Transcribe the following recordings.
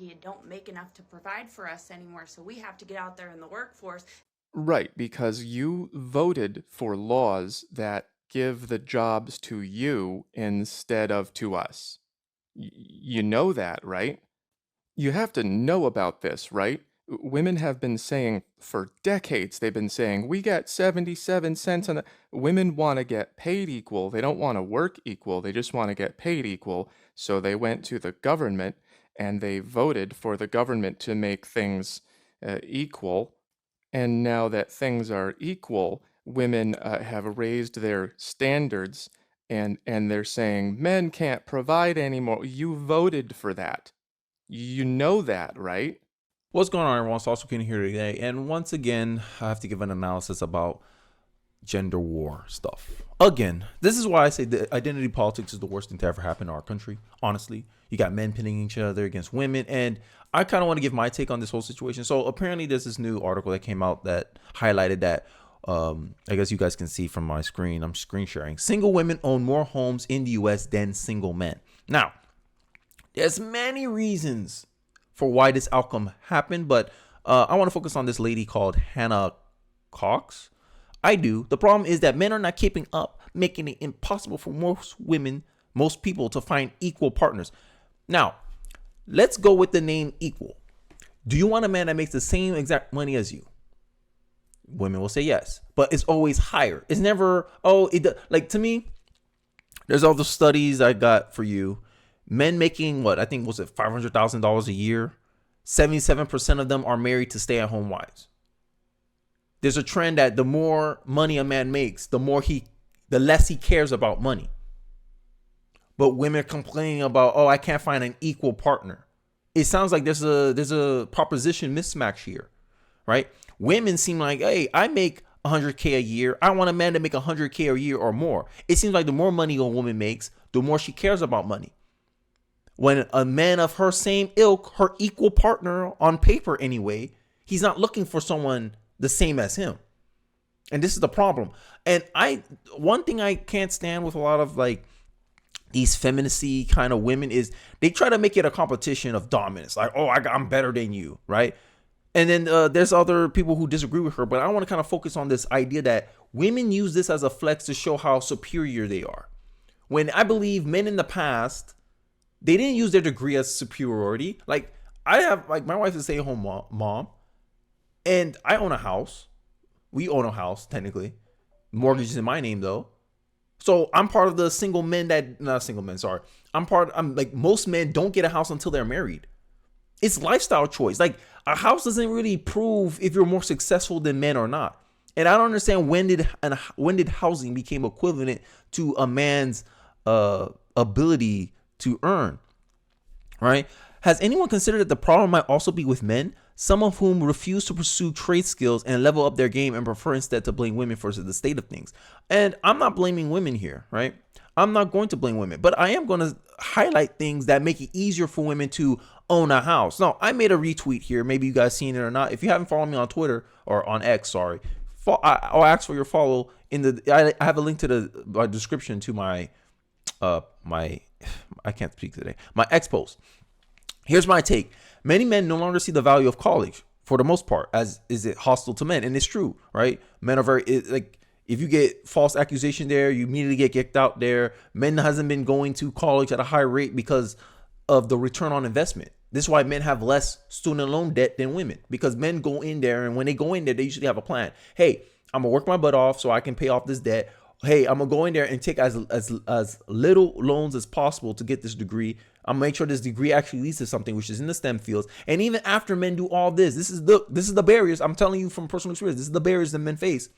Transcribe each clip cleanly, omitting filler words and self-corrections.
you don't make enough to provide for us anymore, so we have to get out there in the workforce. Right, because you voted for laws that give the jobs to you instead of to us. You know that, right? You have to know about this, right? Women have been saying for decades, they've been saying, we get 77 cents on the. Women want to get paid equal. They don't want to work equal. They just want to get paid equal. So they went to the government and they voted for the government to make things equal. And now that things are equal, women have raised their standards and they're saying men can't provide anymore. You voted for that. You know that, right? What's going on, everyone? Sauce King here today, and once again, I have to give an analysis about gender war stuff. Again, this is why I say that identity politics is the worst thing to ever happen in our country. Honestly, you got men pitting each other against women, and I kind of want to give my take on this whole situation. So apparently, there's this new article that came out that highlighted that. I guess you guys can see from my screen. I'm screen sharing. Single women own more homes in the U.S. than single men. Now, there's many reasons for why this outcome happened, but I want to focus on this lady called Hannah Cox. I do. The problem is that men are not keeping up, making it impossible for most people to find equal partners. Now, let's go with the name equal. Do you want a man that makes the same exact money as you? Women will say yes, but it's always higher. It's never, to me, there's all the studies I got for you. Men making what I think was it $500,000 a year, 77% of them are married to stay-at-home wives. There's a trend that the more money a man makes, the less he cares about money. But women are complaining about, I can't find an equal partner. It sounds like there's a proposition mismatch here, right? Women seem like, hey, I make $100K a year. I want a man to make $100K a year or more. It seems like the more money a woman makes, the more she cares about money. When a man of her same ilk, her equal partner on paper anyway, he's not looking for someone the same as him. And this is the problem. And one thing I can't stand with a lot of these feministy kind of women is they try to make it a competition of dominance. Like, I'm better than you, right? And then there's other people who disagree with her. But I want to kind of focus on this idea that women use this as a flex to show how superior they are. When I believe men in the past, they didn't use their degree as superiority. Like my wife is a stay-at-home mom, and I own a house. We own a house technically. Mortgage is in my name though. So I'm part of the single men not single men. Sorry, I'm like most men don't get a house until they're married. It's lifestyle choice. Like a house doesn't really prove if you're more successful than men or not. And I don't understand when did housing become equivalent to a man's ability to earn, right? Has anyone considered that the problem might also be with men, some of whom refuse to pursue trade skills and level up their game and prefer instead to blame women for the state of things? And I'm not blaming women here, right? I'm not going to blame women, but I am going to highlight things that make it easier for women to own a house. Now, I made a retweet here. Maybe you guys seen it or not. If you haven't followed me on Twitter or on X, sorry, I'll ask for your follow I have a link to the description to my I can't speak today. My X post. Here's my take. Many men no longer see the value of college for the most part, as is it hostile to men. And it's true, right? Men are very, if you get false accusation there, you immediately get kicked out there. Men hasn't been going to college at a high rate because of the return on investment. This is why men have less student loan debt than women, because men go in there, and when they go in there, they usually have a plan. Hey, I'm gonna work my butt off so I can pay off this debt. Hey, I'm gonna go in there and take as little loans as possible to get this degree. I'm gonna make sure this degree actually leads to something, which is in the STEM fields. And even after men do all this, this is the barriers. I'm telling you from personal experience. This is the barriers that men face.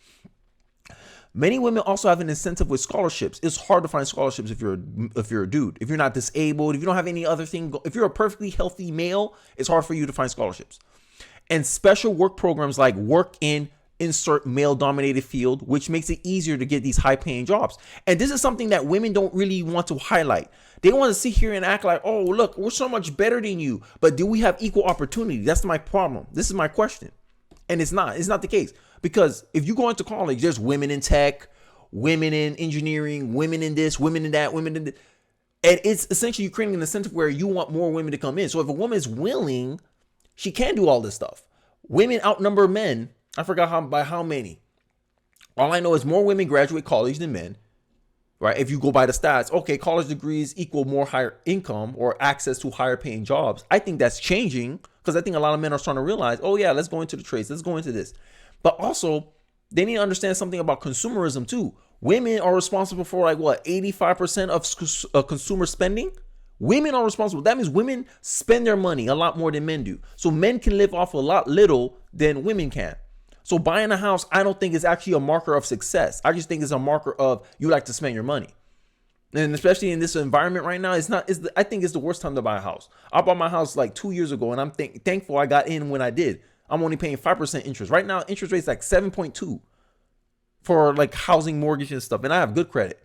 Many women also have an incentive with scholarships. It's hard to find scholarships if you're a dude. If you're not disabled, if you don't have any other thing, if you're a perfectly healthy male, it's hard for you to find scholarships. And special work programs like work in insert male-dominated field, which makes it easier to get these high-paying jobs. And this is something that women don't really want to highlight. They want to sit here and act like, oh, look, we're so much better than you. But do we have equal opportunity? That's my problem. This is my question. And it's not the case. Because if you go into college, there's women in tech, women in engineering, women in this, women in that, women in this. And it's essentially you creating an incentive where you want more women to come in. So if a woman is willing, she can do all this stuff. Women outnumber men. I forgot by how many. All I know is more women graduate college than men, right? If you go by the stats, okay, college degrees equal more higher income or access to higher paying jobs. I think that's changing because I think a lot of men are starting to realize, oh yeah, let's go into the trades. Let's go into this. But also, they need to understand something about consumerism too. Women are responsible for 85% of consumer spending. Women are responsible. That means women spend their money a lot more than men do. So men can live off a lot little than women can. So buying a house, I don't think is actually a marker of success. I just think it's a marker of you like to spend your money. And especially in this environment right now, I think it's the worst time to buy a house. I bought my house like 2 years ago and I'm thankful I got in when I did. I'm only paying 5% interest. Right now, interest rate's like 7.2 for like housing mortgage and stuff. And I have good credit.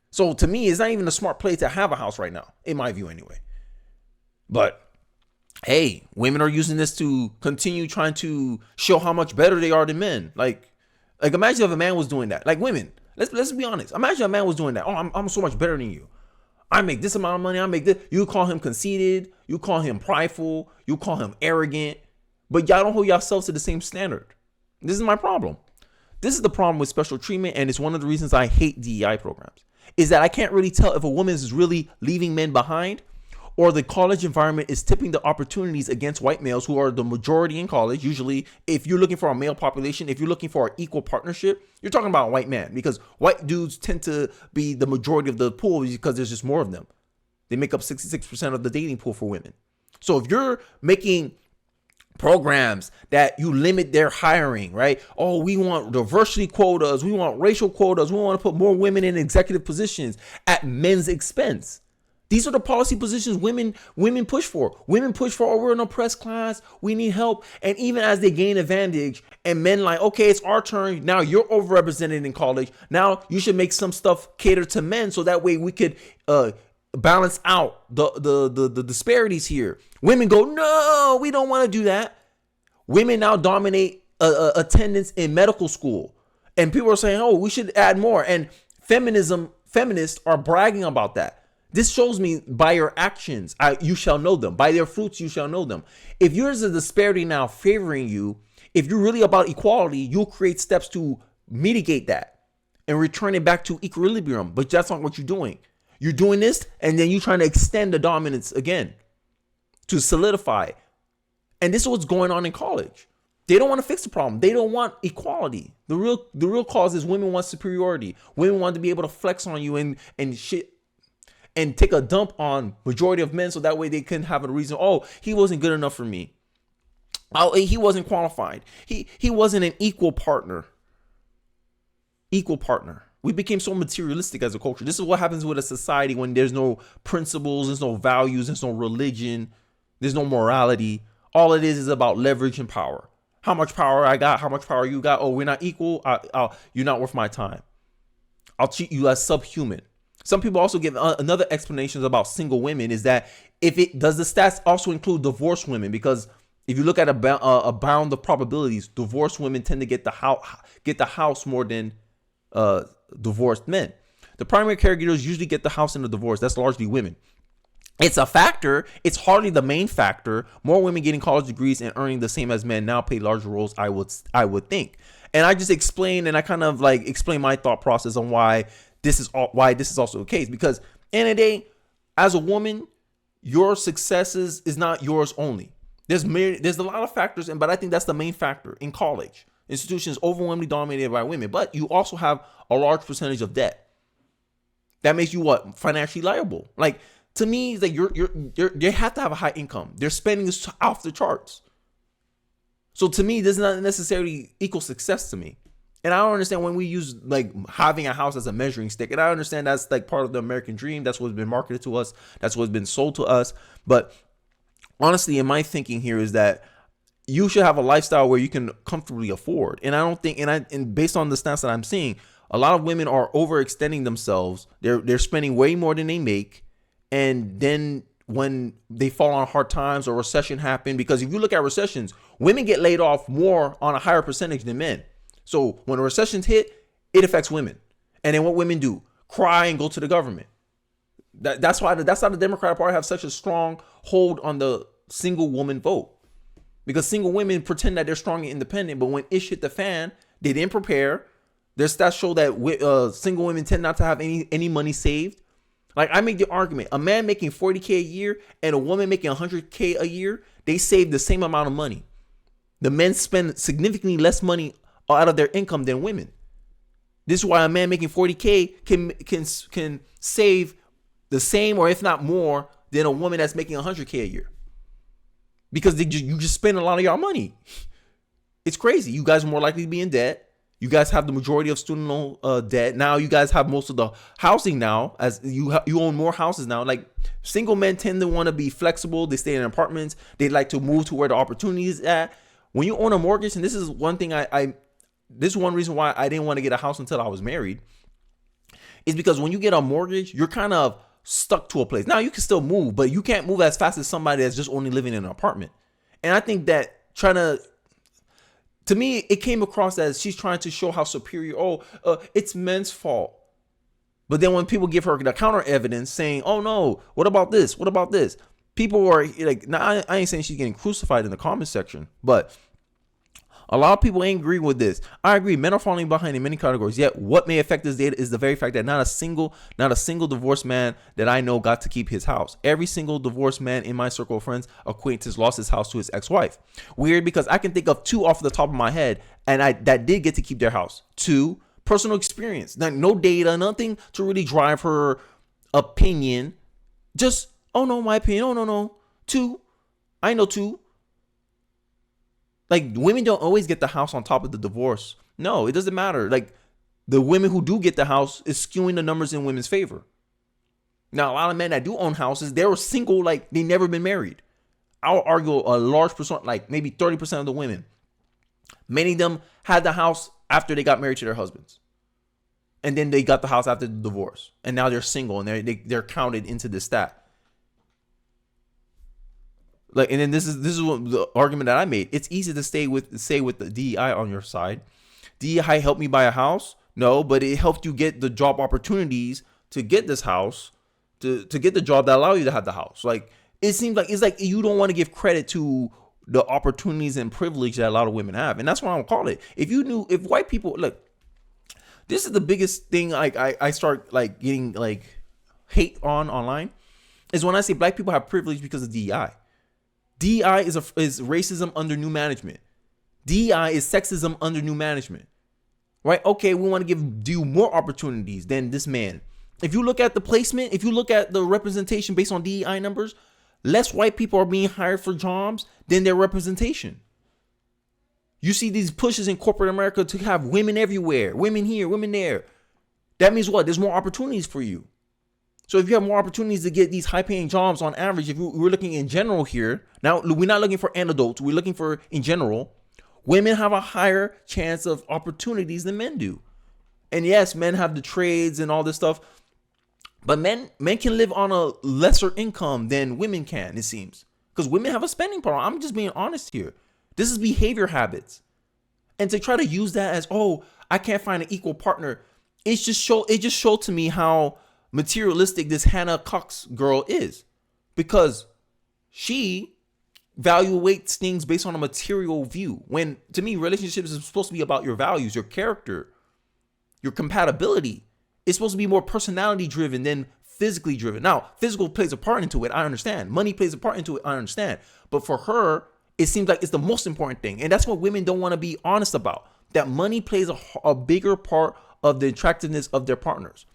So to me, it's not even a smart play to have a house right now, in my view anyway. But hey, women are using this to continue trying to show how much better they are than men. Like imagine if a man was doing that. Like women, let's be honest. Imagine a man was doing that. Oh, I'm so much better than you. I make this amount of money. I make this. You call him conceited. You call him prideful. You call him arrogant. But y'all don't hold yourselves to the same standard. This is my problem. This is the problem with special treatment, and it's one of the reasons I hate DEI programs, is that I can't really tell if a woman is really leaving men behind or the college environment is tipping the opportunities against white males who are the majority in college. Usually, if you're looking for a male population, if you're looking for an equal partnership, you're talking about a white man because white dudes tend to be the majority of the pool because there's just more of them. They make up 66% of the dating pool for women. So if you're making programs that you limit their hiring, right? Oh, we want diversity quotas. We want racial quotas. We want to put more women in executive positions at men's expense. These are the policy positions women push for. Women push for, oh, we're an oppressed class. We need help. And even as they gain advantage and men like, okay, it's our turn. Now you're overrepresented in college. Now you should make some stuff cater to men so that way we could balance out the disparities here. Women go, no, we don't want to do that. Women now dominate attendance in medical school. And people are saying, oh, we should add more. And feminists are bragging about that. This shows me by your actions, you shall know them. By their fruits, you shall know them. If there's a disparity now favoring you, if you're really about equality, you'll create steps to mitigate that and return it back to equilibrium. But that's not what you're doing. You're doing this, and then you're trying to extend the dominance again to solidify. And this is what's going on in college. They don't want to fix the problem. They don't want equality. The real cause is women want superiority. Women want to be able to flex on you and shit and take a dump on majority of men so that way they can have a reason. Oh, he wasn't good enough for me. Oh, he wasn't qualified. He wasn't an equal partner. Equal partner. We became so materialistic as a culture. This is what happens with a society when there's no principles, there's no values, there's no religion, there's no morality. All it is about leverage and power. How much power I got, how much power you got. Oh, we're not equal. You're not worth my time. I'll treat you as subhuman. Some people also give another explanation about single women is that does the stats also include divorced women? Because if you look at a bound of probabilities, divorced women tend to get the house more than divorced men. The primary caregivers usually get the house in the divorce. That's largely women. It's a factor. It's hardly the main factor. More women getting college degrees and earning the same as men now play larger roles, I would think. And I just explained, and I kind of like explain my thought process on why this is also the case. Because in the day, as a woman, your successes is not yours only. There's a lot of factors, but I think that's the main factor in college. Institutions overwhelmingly dominated by women, but you also have a large percentage of debt. That makes you what? Financially liable. Like, to me, it's like you have to have a high income. Their spending is off the charts. So to me, this is not necessarily equal success to me. And I don't understand when we use like having a house as a measuring stick. And I understand that's like part of the American dream. That's what's been marketed to us. That's what's been sold to us. But honestly, in my thinking here is that you should have a lifestyle where you can comfortably afford. And I don't think, and based on the stats that I'm seeing, a lot of women are overextending themselves. They're spending way more than they make. And then when they fall on hard times or recession happen, because if you look at recessions, women get laid off more on a higher percentage than men. So when a recession's hit, it affects women. And then what women do? Cry and go to the government. That's why the Democratic Party have such a strong hold on the single woman vote, because single women pretend that they're strong and independent, but when ish hit the fan, they didn't prepare. Their stats show that single women tend not to have any money saved. Like, I make the argument, a man making $40K a year and a woman making $100K a year, they save the same amount of money. The men spend significantly less money out of their income than women. This is why a man making $40K can save the same, or if not more, than a woman that's making $100K a year. Because you just spend a lot of your money. It's crazy. You guys are more likely to be in debt. You guys have the majority of student loan debt. Now you guys have most of the housing now, as you own more houses now. Like, single men tend to want to be flexible. They stay in apartments. They like to move to where the opportunity is at. When you own a mortgage, and this is one thing this is one reason why I didn't want to get a house until I was married, is because when you get a mortgage, you're kind of stuck to a place. Now you can still move, but you can't move as fast as somebody that's just only living in an apartment. And I think that to me, it came across as she's trying to show how superior. It's men's fault. But then when people give her the counter evidence saying, oh no, what about this? What about this? People are like, now I ain't saying she's getting crucified in the comment section, but a lot of people ain't agree with this. I agree. Men are falling behind in many categories. Yet what may affect this data is the very fact that not a single divorced man that I know got to keep his house. Every single divorced man in my circle of friends, acquaintances, lost his house to his ex-wife. Weird, because I can think of 2 off the top of my head, and that did get to keep their house. 2, personal experience. No data, nothing to really drive her opinion. Just, oh no, my opinion. Oh no. 2, I know 2. Like, women don't always get the house on top of the divorce. No, it doesn't matter. Like, the women who do get the house is skewing the numbers in women's favor. Now, a lot of men that do own houses, they were single, like they never been married. I'll argue a large percent, like maybe 30% of the women, many of them had the house after they got married to their husbands. And then they got the house after the divorce. And now they're single, and they're counted into the stat. Like, and then this is what the argument that I made. It's easy to stay with the DEI on your side. DEI helped me buy a house. No, but it helped you get the job opportunities to get this house, to get the job that allow you to have the house. Like, it seems like it's like you don't want to give credit to the opportunities and privilege that a lot of women have. And that's what I would call it. If white people, look, this is the biggest thing I start like getting like hate online, is when I say black people have privilege because of DEI. DEI is racism under new management. DEI is sexism under new management. Right? Okay, we want to give you more opportunities than this man. If you look at the placement, if you look at the representation based on DEI numbers, less white people are being hired for jobs than their representation. You see these pushes in corporate America to have women everywhere, women here, women there. That means what? There's more opportunities for you. So if you have more opportunities to get these high-paying jobs on average, if we're looking in general here, now we're not looking for anecdotes, we're looking for in general, women have a higher chance of opportunities than men do. And yes, men have the trades and all this stuff, but men can live on a lesser income than women can, it seems. Because women have a spending power. I'm just being honest here. This is behavior habits. And to try to use that as, oh, I can't find an equal partner, it just showed to me how materialistic this Hannah Cox girl is, because she evaluates things based on a material view, when to me relationships is supposed to be about your values, your character, your compatibility. It's supposed to be more personality driven than physically driven. Now, physical plays a part into it, I understand. Money plays a part into it, I understand. But for her, it seems like it's the most important thing, and that's what women don't want to be honest about, that money plays a bigger part of the attractiveness of their partners.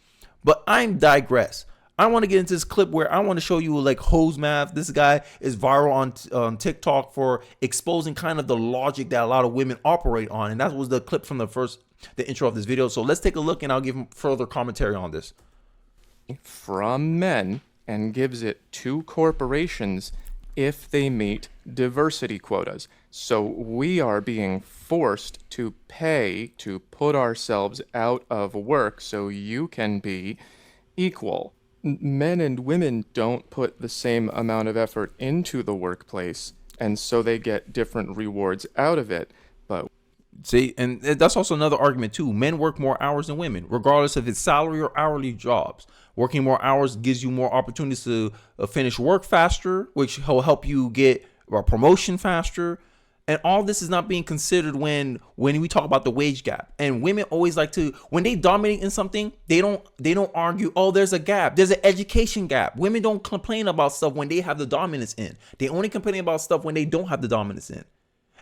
But I digress. I want to get into this clip where I want to show you like Hose Math. This guy is viral on TikTok for exposing kind of the logic that a lot of women operate on. And that was the clip from the intro of this video. So let's take a look and I'll give him further commentary on this. From men, and gives it to corporations if they meet diversity quotas. So we are being forced to pay to put ourselves out of work so you can be equal. Men and women don't put the same amount of effort into the workplace, and so they get different rewards out of it. But See, and that's also another argument too. Men work more hours than women, regardless if it's salary or hourly jobs. Working more hours gives you more opportunities to finish work faster, which will help you get a promotion faster. And all this is not being considered when we talk about the wage gap. And women always like to, when they dominate in something, they don't argue, oh, there's a gap. There's an education gap. Women don't complain about stuff when they have the dominance in. They only complain about stuff when they don't have the dominance in.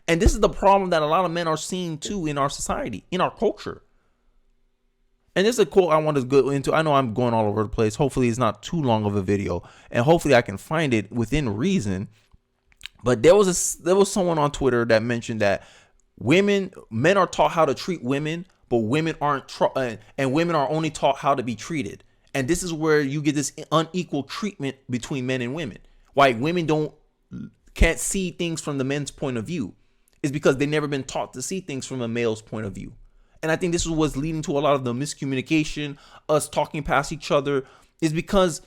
And this is the problem that a lot of men are seeing too in our society, in our culture. And this is a quote I want to go into. I know I'm going all over the place. Hopefully it's not too long of a video, and hopefully I can find it within reason. But there was someone on Twitter that mentioned that men are taught how to treat women, but women aren't, and women are only taught how to be treated. And this is where you get this unequal treatment between men and women. Why women can't see things from the men's point of view is because they've never been taught to see things from a male's point of view. And I think this is what's leading to a lot of the miscommunication, us talking past each other, is because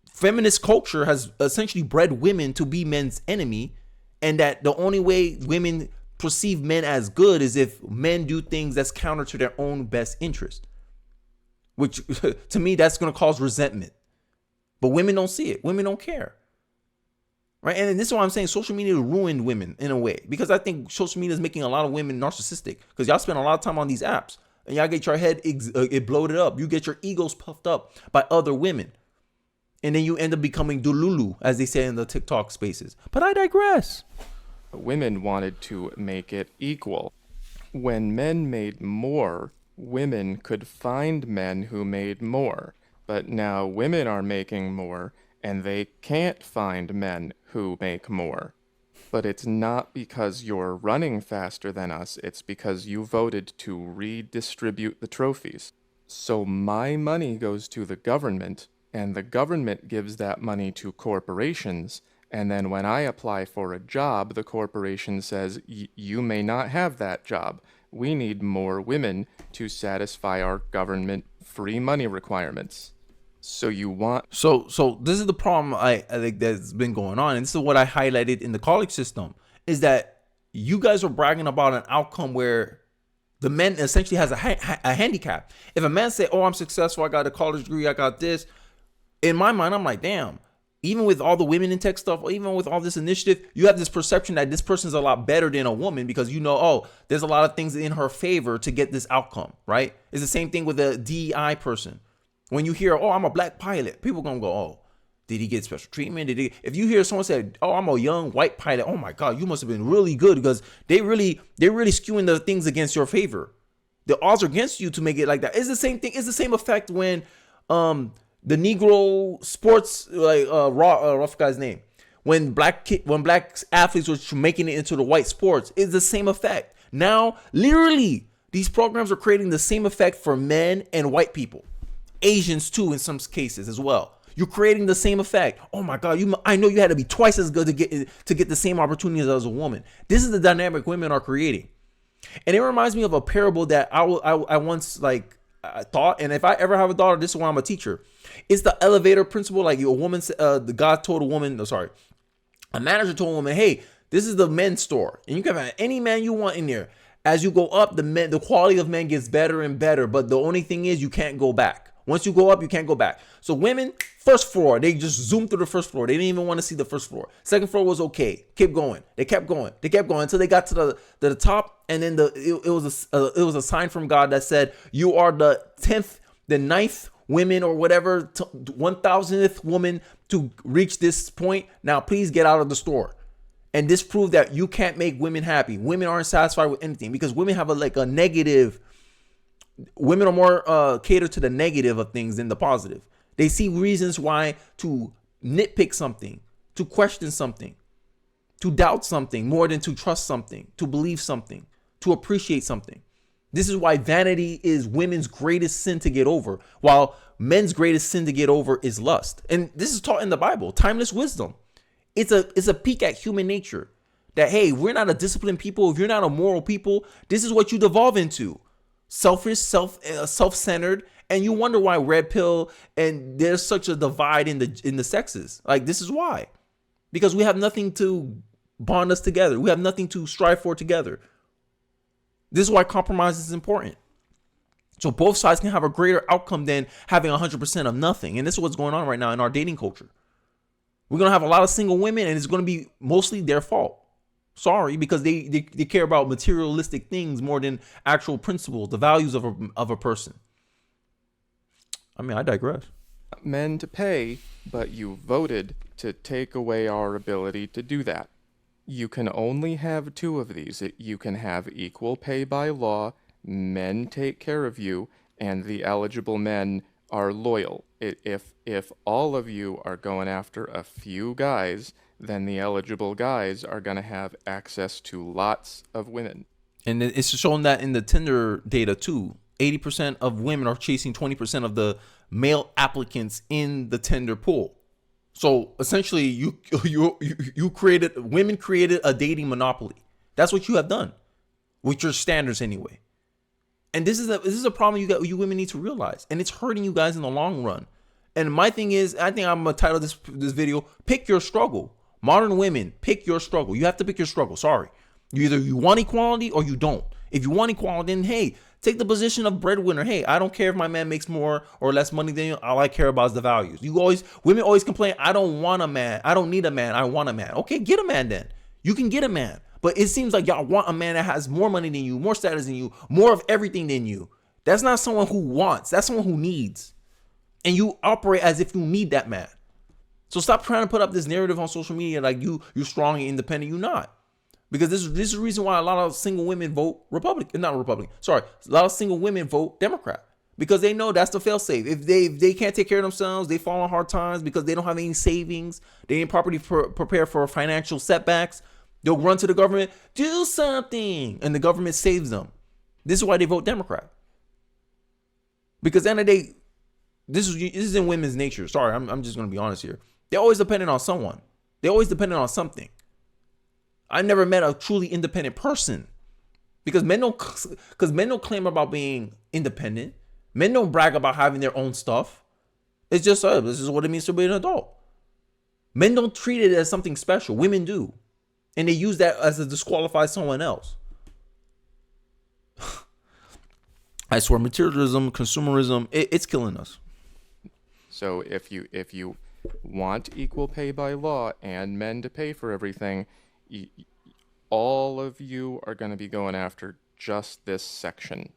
feminist culture has essentially bred women to be men's enemy, and that the only way women perceive men as good is if men do things that's counter to their own best interest, which to me, that's going to cause resentment. But women don't see it. Women don't care. Right. And this is why I'm saying social media ruined women in a way, because I think social media is making a lot of women narcissistic, because y'all spend a lot of time on these apps and y'all get your head it bloated up. You get your egos puffed up by other women. And then you end up becoming Dululu, as they say in the TikTok spaces. But I digress. Women wanted to make it equal. When men made more, women could find men who made more. But now women are making more, and they can't find men who make more. But it's not because you're running faster than us, it's because you voted to redistribute the trophies. So my money goes to the government, and the government gives that money to corporations, and then when I apply for a job, the corporation says, you may not have that job. We need more women to satisfy our government free money requirements. So you want... So this is the problem I think that's been going on. And this is what I highlighted in the college system, is that you guys are bragging about an outcome where the man essentially has a handicap. If a man say, oh, I'm successful, I got a college degree, I got this. In my mind, I'm like, damn, even with all the women in tech stuff, or even with all this initiative, you have this perception that this person's a lot better than a woman because you know, oh, there's a lot of things in her favor to get this outcome, right? It's the same thing with a DEI person. When you hear, oh, I'm a black pilot, people gonna go, oh, did he get special treatment? If you hear someone say, oh, I'm a young white pilot, oh my God, you must have been really good, because they're really skewing the things against your favor. The odds are against you to make it like that. It's the same thing. It's the same effect when the Negro sports, like rough guy's name, when black athletes were making it into the white sports, it's the same effect. Now, literally, these programs are creating the same effect for men and white people. Asians too in some cases as well. You're creating the same effect. Oh my God, I know you had to be twice as good to get the same opportunities as a woman. This is the dynamic women are creating. And it reminds me of a parable that I once thought, and if I ever have a daughter, this is why I'm a teacher. It's the elevator principle. Like a woman, the God told a woman, a manager told a woman, hey, this is the men's store, and you can have any man you want in there. As you go up, the quality of men gets better and better, but the only thing is you can't go back. Once you go up, you can't go back. So women, first floor, they just zoomed through the first floor. They didn't even want to see the first floor. Second floor was okay. Keep going. They kept going. They kept going until they got to the top, and then it was a sign from God that said, you are the 10th, the 9th women or whatever, 1000th woman to reach this point. Now please get out of the store. And this proved that you can't make women happy. Women aren't satisfied with anything because women have a negative. Women are more catered to the negative of things than the positive. They see reasons why to nitpick something, to question something, to doubt something more than to trust something, to believe something, to appreciate something. This is why vanity is women's greatest sin to get over, while men's greatest sin to get over is lust. And this is taught in the Bible, timeless wisdom. It's a peek at human nature that, hey, we're not a disciplined people. If you're not a moral people, this is what you devolve into. Selfish, self-centered, and you wonder why red pill and there's such a divide in the sexes. Like, this is why. Because we have nothing to bond us together. We have nothing to strive for together. This is why compromise is important. So both sides can have a greater outcome than having 100% of nothing. And this is what's going on right now in our dating culture. We're going to have a lot of single women, and it's going to be mostly their fault. Sorry, because they care about materialistic things more than actual principles, the values of a person. I mean, I digress. Men to pay, but you voted to take away our ability to do that. You can only have two of these. You can have equal pay by law, men take care of you, and the eligible men are loyal. If all of you are going after a few guys, then the eligible guys are going to have access to lots of women. And it's shown that in the Tinder data too. 80% of women are chasing 20% of the male applicants in the Tinder pool. So essentially, women created a dating monopoly. That's what you have done with your standards anyway. And this is a problem you women need to realize, and it's hurting you guys in the long run. And my thing is, I think I'm gonna title this video "Pick Your Struggle." Modern women, pick your struggle. You have to pick your struggle. Sorry, you want equality or you don't. If you want equality, then hey, take the position of breadwinner. Hey, I don't care if my man makes more or less money than you. All I care about is the values. Women always complain, I don't want a man. I don't need a man. I want a man. Okay, get a man then. You can get a man. But it seems like y'all want a man that has more money than you, more status than you, more of everything than you. That's not someone who wants. That's someone who needs. And you operate as if you need that man. So stop trying to put up this narrative on social media like you're strong and independent. You're not. Because this is the reason why a lot of single women vote Republican. Not Republican. Sorry. A lot of single women vote Democrat. Because they know that's the fail-safe. If they can't take care of themselves, they fall on hard times because they don't have any savings. They ain't properly prepared for financial setbacks. They'll run to the government, do something, and the government saves them. This is why they vote Democrat. Because at the end of the day, this is in women's nature. Sorry, I'm just going to be honest here. They're always dependent on someone. They're always dependent on something. I never met a truly independent person because men don't claim about being independent. Men don't brag about having their own stuff. It's just, this is what it means to be an adult. Men don't treat it as something special. Women do. And they use that as to disqualify someone else. I swear, materialism, consumerism, it's killing us. So if you want equal pay by law and men to pay for everything, all of you are going to be going after just this section.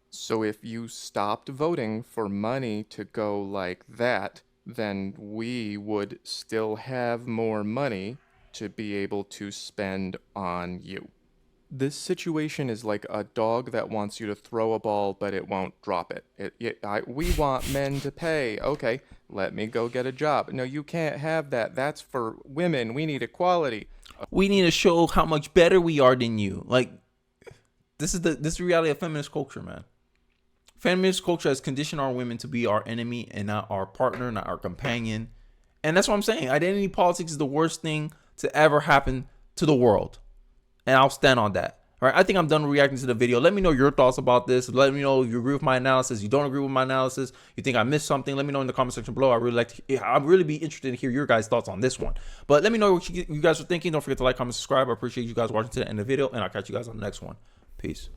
So if you stopped voting for money to go like that, then we would still have more money to be able to spend on you. This situation is like a dog that wants you to throw a ball, but it won't drop it. We want men to pay. Okay, let me go get a job. No, you can't have that. That's for women. We need equality. We need to show how much better we are than you. Like, this is the reality of feminist culture, man. Feminist culture has conditioned our women to be our enemy and not our partner, not our companion. And that's what I'm saying. Identity politics is the worst thing to ever happen to the world. And I'll stand on that. All right, I think I'm done reacting to the video. Let me know your thoughts about this. Let me know if you agree with my analysis. You don't agree with my analysis. You think I missed something. Let me know in the comment section below. I'd really be interested to hear your guys' thoughts on this one. But let me know what you guys are thinking. Don't forget to like, comment, subscribe. I appreciate you guys watching to the end of the video. And I'll catch you guys on the next one. Peace.